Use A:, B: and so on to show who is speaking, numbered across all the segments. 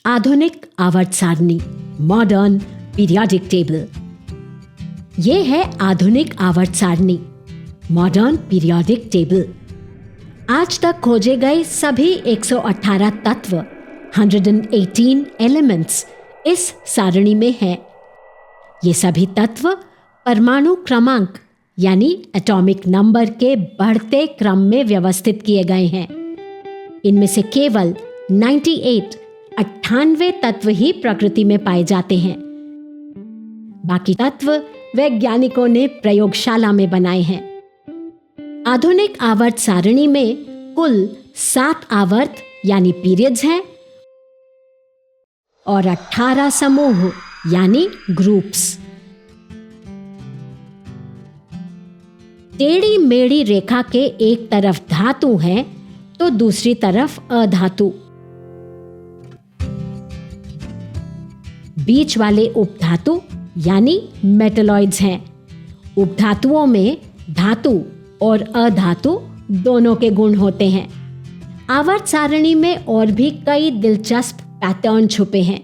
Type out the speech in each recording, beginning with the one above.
A: आधुनिक आवर्त सारणी, मॉडर्न पीरियोडिक टेबल। ये है आधुनिक आवर्त सारणी, मॉडर्न पीरियोडिक टेबल। आज तक खोजे गए सभी 118 तत्व 118 एलिमेंट्स इस सारणी में हैं। ये सभी तत्व परमाणु क्रमांक यानी एटॉमिक नंबर के बढ़ते क्रम में व्यवस्थित किए गए हैं। इनमें से केवल 98 तत्व ही प्रकृति में पाए जाते हैं। बाकी तत्व वैज्ञानिकों ने प्रयोगशाला में बनाए हैं। आधुनिक आवर्त सारणी में कुल 7 आवर्त यानी पीरियड्स हैं और 18 समूह यानी ग्रुप्स। टेढ़ी मेढ़ी रेखा के एक तरफ धातु है तो दूसरी तरफ अधातु। बीच वाले उपधातु यानी मेटलॉइड्स हैं। उपधातुओं में धातु और अधातु दोनों के गुण होते हैं। आवर्त सारणी में और भी कई दिलचस्प पैटर्न छुपे हैं।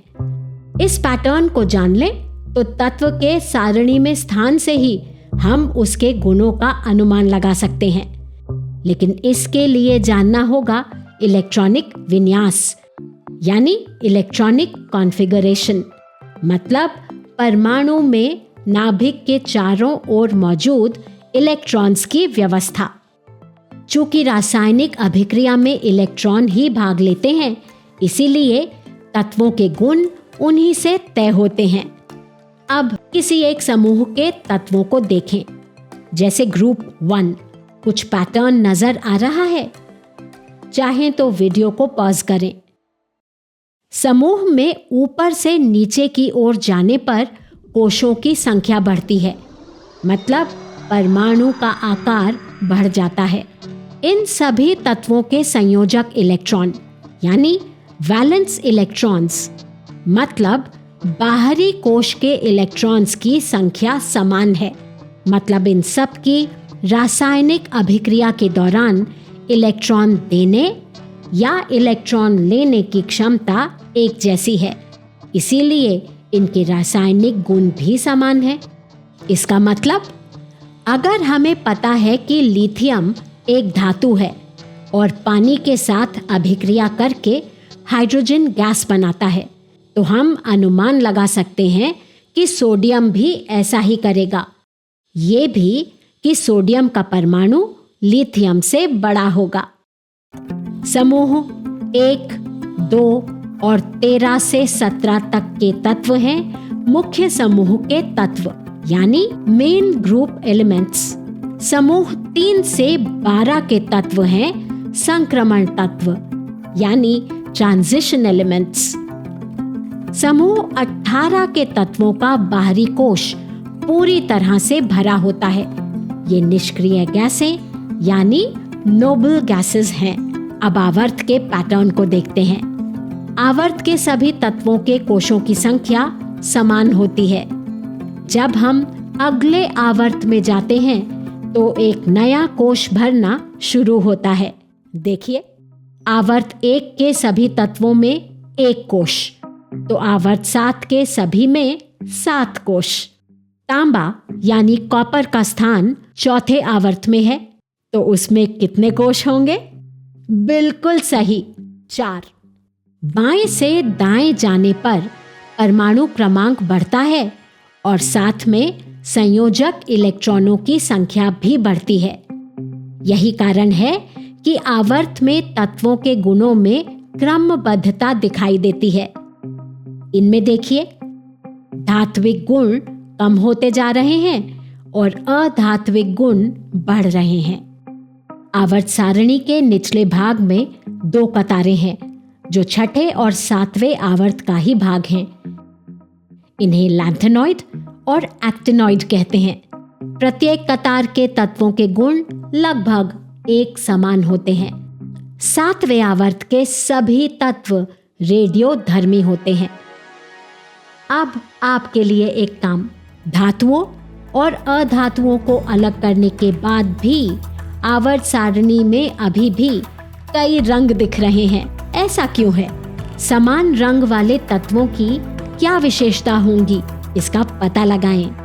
A: इस पैटर्न को जान लें तो तत्व के सारणी में स्थान से ही हम उसके गुणों का अनुमान लगा सकते हैं। लेकिन इसके लिए जानना होगा इलेक्ट्रॉनिक विन्यास यानी इलेक्ट्रॉनिक कॉन्फ़िगरेशन, मतलब परमाणु में नाभिक के चारों ओर मौजूद इलेक्ट्रॉन्स की व्यवस्था। चूंकि रासायनिक अभिक्रिया में इलेक्ट्रॉन ही भाग लेते हैं, इसीलिए तत्वों के गुण उन्हीं से तय होते हैं। अब किसी एक समूह के तत्वों को देखें। जैसे ग्रुप 1, कुछ पैटर्न नजर आ रहा है? चाहें तो वीडियो को पॉज करें। समूह में ऊपर से नीचे की ओर जाने पर कोशों की संख्या बढ़ती है, मतलब परमाणु का आकार बढ़ जाता है। इन सभी तत्वों के संयोजक इलेक्ट्रॉन यानी वैलेंस इलेक्ट्रॉन्स, मतलब बाहरी कोश के इलेक्ट्रॉन्स की संख्या समान है। मतलब इन सब की रासायनिक अभिक्रिया के दौरान इलेक्ट्रॉन देने या इलेक्ट्रॉन लेने की क्षमता एक जैसी है। इसीलिए इनके रासायनिक गुण भी समान है। इसका मतलब अगर हमें पता है कि लिथियम एक धातु है और पानी के साथ अभिक्रिया करके हाइड्रोजन गैस बनाता है, तो हम अनुमान लगा सकते हैं कि सोडियम भी ऐसा ही करेगा। ये भी कि सोडियम का परमाणु लिथियम से बड़ा होगा। समूह 1, 2 और 13 से 17 तक के तत्व हैं मुख्य समूह के तत्व यानी मेन ग्रुप एलिमेंट्स। समूह 3 से 12 के तत्व हैं संक्रमण तत्व यानी ट्रांजिशन एलिमेंट्स। समूह 18 के तत्वों का बाहरी कोश पूरी तरह से भरा होता है। ये निष्क्रिय गैसें यानी नोबल गैसेस हैं। अब आवर्त के पैटर्न को देखते हैं। आवर्त के सभी तत्वों के कोशों की संख्या समान होती है। जब हम अगले आवर्त में जाते हैं तो एक नया कोश भरना शुरू होता है। देखिए, आवर्त 1 के सभी तत्वों में 1 कोश, तो आवर्त 7 के सभी में 7 कोश। तांबा यानी कॉपर का स्थान चौथे आवर्त में है, तो उसमें कितने कोश होंगे? बिल्कुल सही, 4। बाएं से दाएं जाने पर परमाणु क्रमांक बढ़ता है और साथ में संयोजक इलेक्ट्रॉनों की संख्या भी बढ़ती है। यही कारण है कि आवर्त में तत्वों के गुणों में क्रमबद्धता दिखाई देती है। इनमें देखिए, धात्विक गुण कम होते जा रहे हैं और अधात्विक गुण बढ़ रहे हैं। आवर्त सारणी के निचले भाग में 2 कतारें हैं जो छठे और 7वें आवर्त का ही भाग हैं। इन्हें लैंथेनॉइड और एक्टिनॉइड कहते हैं। प्रत्येक कतार के तत्वों के गुण लगभग एक समान होते हैं। 7वें आवर्त के सभी तत्व रेडियोधर्मी होते हैं। अब आपके लिए एक काम, धातुओं और अधातुओं को अलग करने के बाद भी आवर्त सारणी में अभी भी कई रंग दिख रहे हैं। ऐसा क्यों है? समान रंग वाले तत्वों की क्या विशेषता होंगी, इसका पता लगाएं।